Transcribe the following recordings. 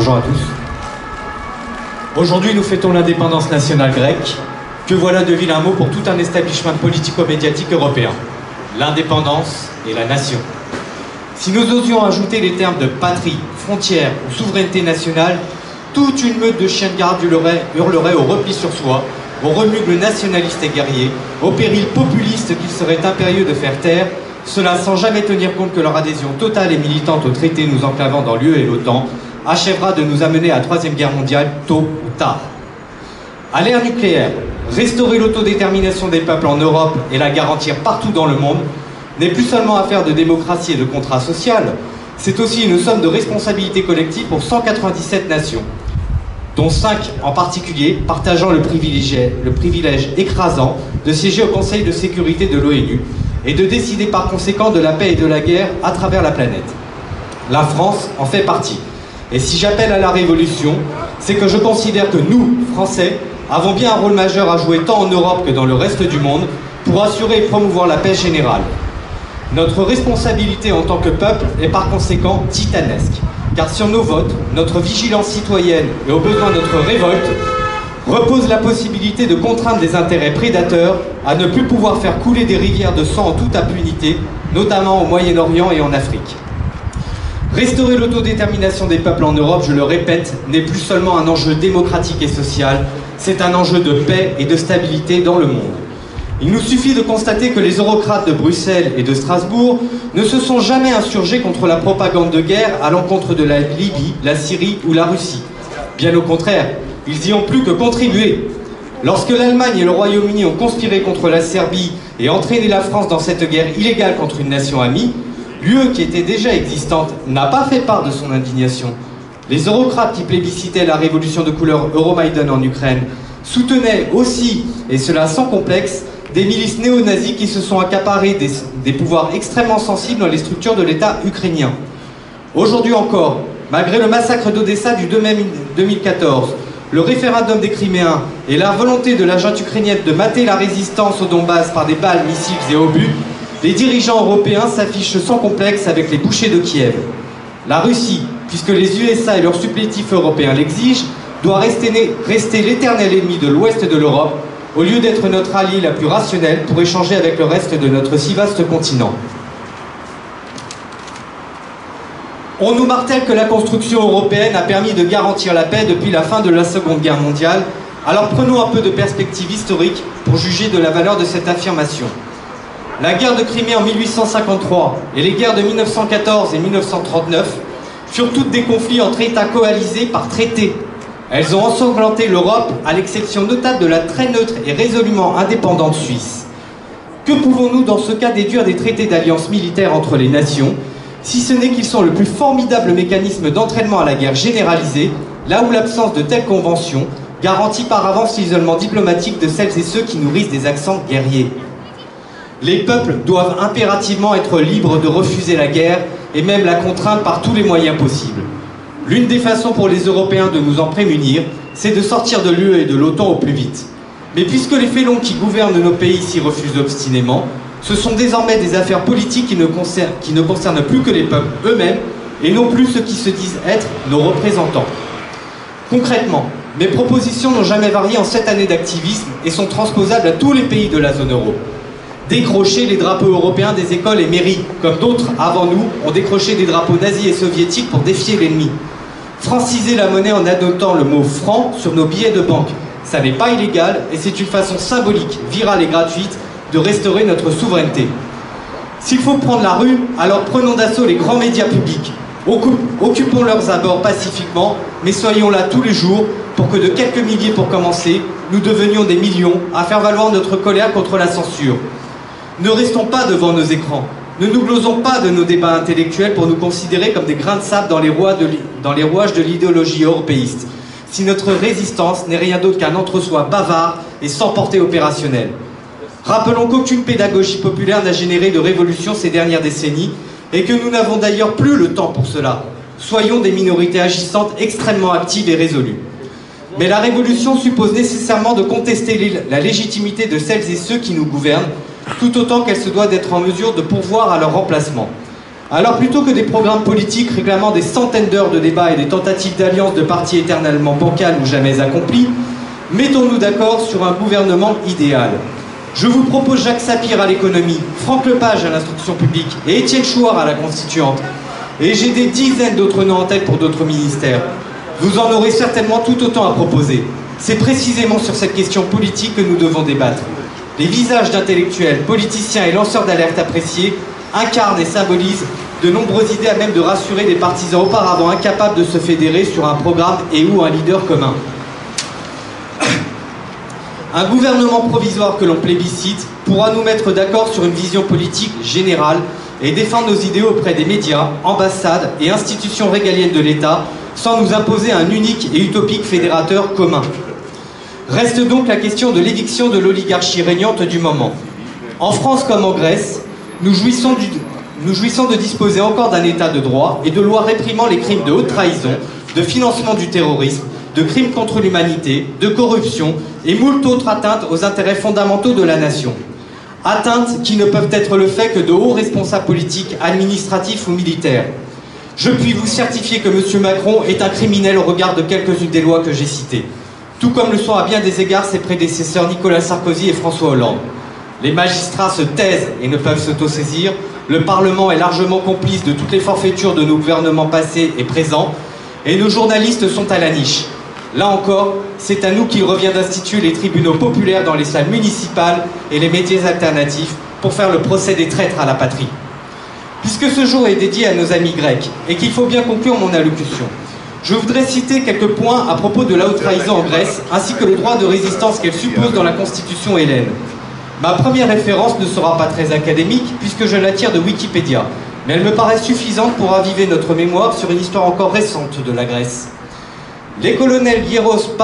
Bonjour à tous. Aujourd'hui, nous fêtons l'indépendance nationale grecque. Que voilà devient un mot pour tout un establishment politico-médiatique européen. L'indépendance et la nation. Si nous osions ajouter les termes de patrie, frontière ou souveraineté nationale, toute une meute de chiens de garde hurlerait au repli sur soi, au remugle nationaliste et guerrier, au péril populiste qu'il serait impérieux de faire taire, cela sans jamais tenir compte que leur adhésion totale et militante au traité nous enclavant dans l'UE et l'OTAN achèvera de nous amener à la Troisième Guerre mondiale tôt ou tard. À l'ère nucléaire, restaurer l'autodétermination des peuples en Europe et la garantir partout dans le monde n'est plus seulement affaire de démocratie et de contrat social, c'est aussi une somme de responsabilité collective pour 197 nations, dont 5 en particulier partageant le privilège écrasant de siéger au Conseil de sécurité de l'ONU et de décider par conséquent de la paix et de la guerre à travers la planète. La France en fait partie. Et si j'appelle à la révolution, c'est que je considère que nous, Français, avons bien un rôle majeur à jouer tant en Europe que dans le reste du monde pour assurer et promouvoir la paix générale. Notre responsabilité en tant que peuple est par conséquent titanesque, car sur nos votes, notre vigilance citoyenne et au besoin notre révolte, repose la possibilité de contraindre des intérêts prédateurs à ne plus pouvoir faire couler des rivières de sang en toute impunité, notamment au Moyen-Orient et en Afrique. Restaurer l'autodétermination des peuples en Europe, je le répète, n'est plus seulement un enjeu démocratique et social, c'est un enjeu de paix et de stabilité dans le monde. Il nous suffit de constater que les eurocrates de Bruxelles et de Strasbourg ne se sont jamais insurgés contre la propagande de guerre à l'encontre de la Libye, la Syrie ou la Russie. Bien au contraire, ils y ont plus que contribué. Lorsque l'Allemagne et le Royaume-Uni ont conspiré contre la Serbie et entraîné la France dans cette guerre illégale contre une nation amie, l'UE, qui était déjà existante, n'a pas fait part de son indignation. Les eurocrates qui plébiscitaient la révolution de couleur Euromaïdan en Ukraine soutenaient aussi, et cela sans complexe, des milices néo-nazis qui se sont accaparées des pouvoirs extrêmement sensibles dans les structures de l'État ukrainien. Aujourd'hui encore, malgré le massacre d'Odessa du 2 mai 2014, le référendum des Criméens et la volonté de la junte ukrainienne de mater la résistance au Donbass par des balles, missiles et obus, les dirigeants européens s'affichent sans complexe avec les bouchers de Kiev. La Russie, puisque les USA et leurs supplétifs européens l'exigent, doit rester l'éternel ennemi de l'ouest de l'Europe, au lieu d'être notre allié la plus rationnelle pour échanger avec le reste de notre si vaste continent. On nous martèle que la construction européenne a permis de garantir la paix depuis la fin de la Seconde Guerre mondiale, alors prenons un peu de perspective historique pour juger de la valeur de cette affirmation. La guerre de Crimée en 1853 et les guerres de 1914 et 1939 furent toutes des conflits entre États coalisés par traité. Elles ont ensanglanté l'Europe, à l'exception notable de la très neutre et résolument indépendante Suisse. Que pouvons-nous dans ce cas déduire des traités d'alliance militaire entre les nations, si ce n'est qu'ils sont le plus formidable mécanisme d'entraînement à la guerre généralisée, là où l'absence de telles conventions garantit par avance l'isolement diplomatique de celles et ceux qui nourrissent des accents guerriers. Les peuples doivent impérativement être libres de refuser la guerre et même la contraindre par tous les moyens possibles. L'une des façons pour les Européens de nous en prémunir, c'est de sortir de l'UE et de l'OTAN au plus vite. Mais puisque les félons qui gouvernent nos pays s'y refusent obstinément, ce sont désormais des affaires politiques qui ne concernent plus que les peuples eux-mêmes et non plus ceux qui se disent être nos représentants. Concrètement, mes propositions n'ont jamais varié en 7 années d'activisme et sont transposables à tous les pays de la zone euro. Décrocher les drapeaux européens des écoles et mairies, comme d'autres avant nous ont décroché des drapeaux nazis et soviétiques pour défier l'ennemi. Franciser la monnaie en adoptant le mot franc sur nos billets de banque, ça n'est pas illégal et c'est une façon symbolique, virale et gratuite de restaurer notre souveraineté. S'il faut prendre la rue, alors prenons d'assaut les grands médias publics. Occupons leurs abords pacifiquement, mais soyons là tous les jours pour que de quelques milliers pour commencer, nous devenions des millions à faire valoir notre colère contre la censure. Ne restons pas devant nos écrans. Ne nous glosons pas de nos débats intellectuels pour nous considérer comme des grains de sable dans les rouages de l'idéologie européiste, si notre résistance n'est rien d'autre qu'un entre-soi bavard et sans portée opérationnelle. Rappelons qu'aucune pédagogie populaire n'a généré de révolution ces dernières décennies et que nous n'avons d'ailleurs plus le temps pour cela. Soyons des minorités agissantes extrêmement actives et résolues. Mais la révolution suppose nécessairement de contester la légitimité de celles et ceux qui nous gouvernent, tout autant qu'elle se doit d'être en mesure de pourvoir à leur remplacement. Alors plutôt que des programmes politiques réclamant des centaines d'heures de débat et des tentatives d'alliance de partis éternellement bancales ou jamais accomplies, mettons-nous d'accord sur un gouvernement idéal. Je vous propose Jacques Sapir à l'économie, Franck Lepage à l'instruction publique et Étienne Chouard à la constituante. Et j'ai des dizaines d'autres noms en tête pour d'autres ministères. Vous en aurez certainement tout autant à proposer. C'est précisément sur cette question politique que nous devons débattre. Les visages d'intellectuels, politiciens et lanceurs d'alerte appréciés incarnent et symbolisent de nombreuses idées à même de rassurer des partisans auparavant incapables de se fédérer sur un programme et ou un leader commun. Un gouvernement provisoire que l'on plébiscite pourra nous mettre d'accord sur une vision politique générale et défendre nos idéaux auprès des médias, ambassades et institutions régaliennes de l'État sans nous imposer un unique et utopique fédérateur commun. Reste donc la question de l'éviction de l'oligarchie régnante du moment. En France comme en Grèce, nous jouissons de disposer encore d'un état de droit et de lois réprimant les crimes de haute trahison, de financement du terrorisme, de crimes contre l'humanité, de corruption et moult autres atteintes aux intérêts fondamentaux de la nation. Atteintes qui ne peuvent être le fait que de hauts responsables politiques, administratifs ou militaires. Je puis vous certifier que M. Macron est un criminel au regard de quelques-unes des lois que j'ai citées, tout comme le sont à bien des égards ses prédécesseurs Nicolas Sarkozy et François Hollande. Les magistrats se taisent et ne peuvent s'autosaisir, le Parlement est largement complice de toutes les forfaitures de nos gouvernements passés et présents, et nos journalistes sont à la niche. Là encore, c'est à nous qu'il revient d'instituer les tribunaux populaires dans les salles municipales et les médias alternatifs pour faire le procès des traîtres à la patrie. Puisque ce jour est dédié à nos amis grecs et qu'il faut bien conclure mon allocution, je voudrais citer quelques points à propos de la haute trahison en Grèce ainsi que le droit de résistance qu'elle suppose dans la constitution hellène. Ma première référence ne sera pas très académique puisque je la tire de Wikipédia, mais elle me paraît suffisante pour raviver notre mémoire sur une histoire encore récente de la Grèce. Les colonels Gyros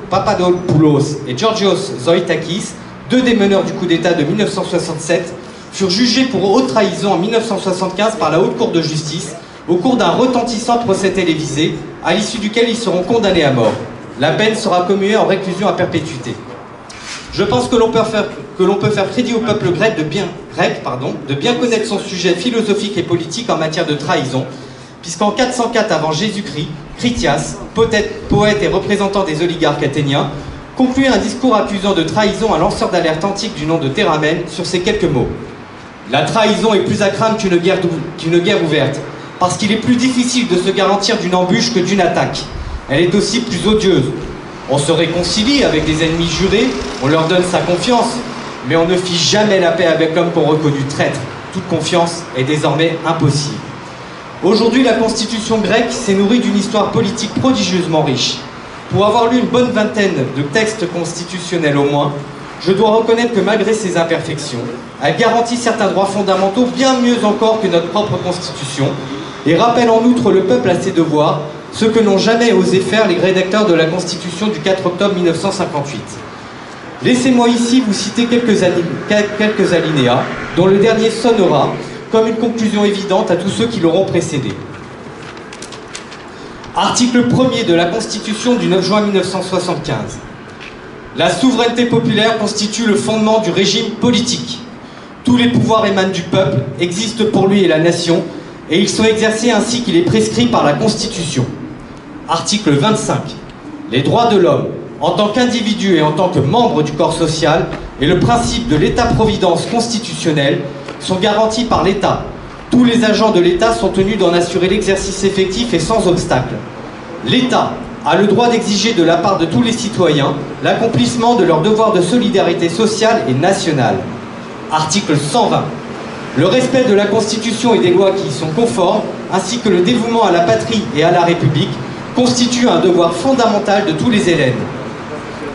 Papadopoulos et Georgios Zoïtakis, deux des meneurs du coup d'État de 1967, furent jugés pour haute trahison en 1975 par la Haute Cour de justice au cours d'un retentissant procès télévisé, à l'issue duquel ils seront condamnés à mort. La peine sera commuée en réclusion à perpétuité. Je pense que l'on peut faire crédit au peuple grec de bien connaître son sujet philosophique et politique en matière de trahison, puisqu'en 404 avant Jésus-Christ, Critias, poète et représentant des oligarques athéniens, conclut un discours accusant de trahison un lanceur d'alerte antique du nom de Théramène sur ces quelques mots. La trahison est plus à craindre qu'une guerre ouverte, parce qu'il est plus difficile de se garantir d'une embûche que d'une attaque. Elle est aussi plus odieuse. On se réconcilie avec des ennemis jurés, on leur donne sa confiance, mais on ne fiche jamais la paix avec l'homme qu'on reconnu traître. Toute confiance est désormais impossible. Aujourd'hui, la constitution grecque s'est nourrie d'une histoire politique prodigieusement riche. Pour avoir lu une bonne vingtaine de textes constitutionnels au moins, je dois reconnaître que malgré ses imperfections, elle garantit certains droits fondamentaux bien mieux encore que notre propre constitution et rappelle en outre le peuple à ses devoirs, ce que n'ont jamais osé faire les rédacteurs de la Constitution du 4 octobre 1958. Laissez-moi ici vous citer quelques alinéas, dont le dernier sonnera comme une conclusion évidente à tous ceux qui l'auront précédé. Article 1er de la Constitution du 9 juin 1975. La souveraineté populaire constitue le fondement du régime politique. Tous les pouvoirs émanent du peuple, existent pour lui et la nation, et ils sont exercés ainsi qu'il est prescrit par la Constitution. Article 25. Les droits de l'homme, en tant qu'individu et en tant que membre du corps social, et le principe de l'État-providence constitutionnel sont garantis par l'État. Tous les agents de l'État sont tenus d'en assurer l'exercice effectif et sans obstacle. L'État a le droit d'exiger de la part de tous les citoyens l'accomplissement de leur devoir de solidarité sociale et nationale. Article 120. Le respect de la Constitution et des lois qui y sont conformes, ainsi que le dévouement à la patrie et à la République, constitue un devoir fondamental de tous les Hellènes.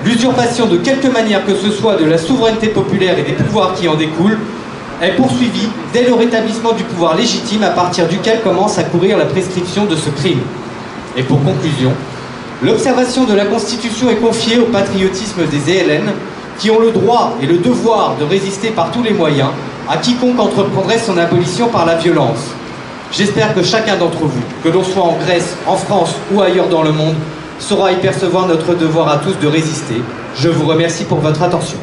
L'usurpation de quelque manière que ce soit de la souveraineté populaire et des pouvoirs qui en découlent est poursuivie dès le rétablissement du pouvoir légitime à partir duquel commence à courir la prescription de ce crime. Et pour conclusion, l'observation de la Constitution est confiée au patriotisme des Hellènes qui ont le droit et le devoir de résister par tous les moyens à quiconque entreprendrait son abolition par la violence. J'espère que chacun d'entre vous, que l'on soit en Grèce, en France ou ailleurs dans le monde, saura y percevoir notre devoir à tous de résister. Je vous remercie pour votre attention.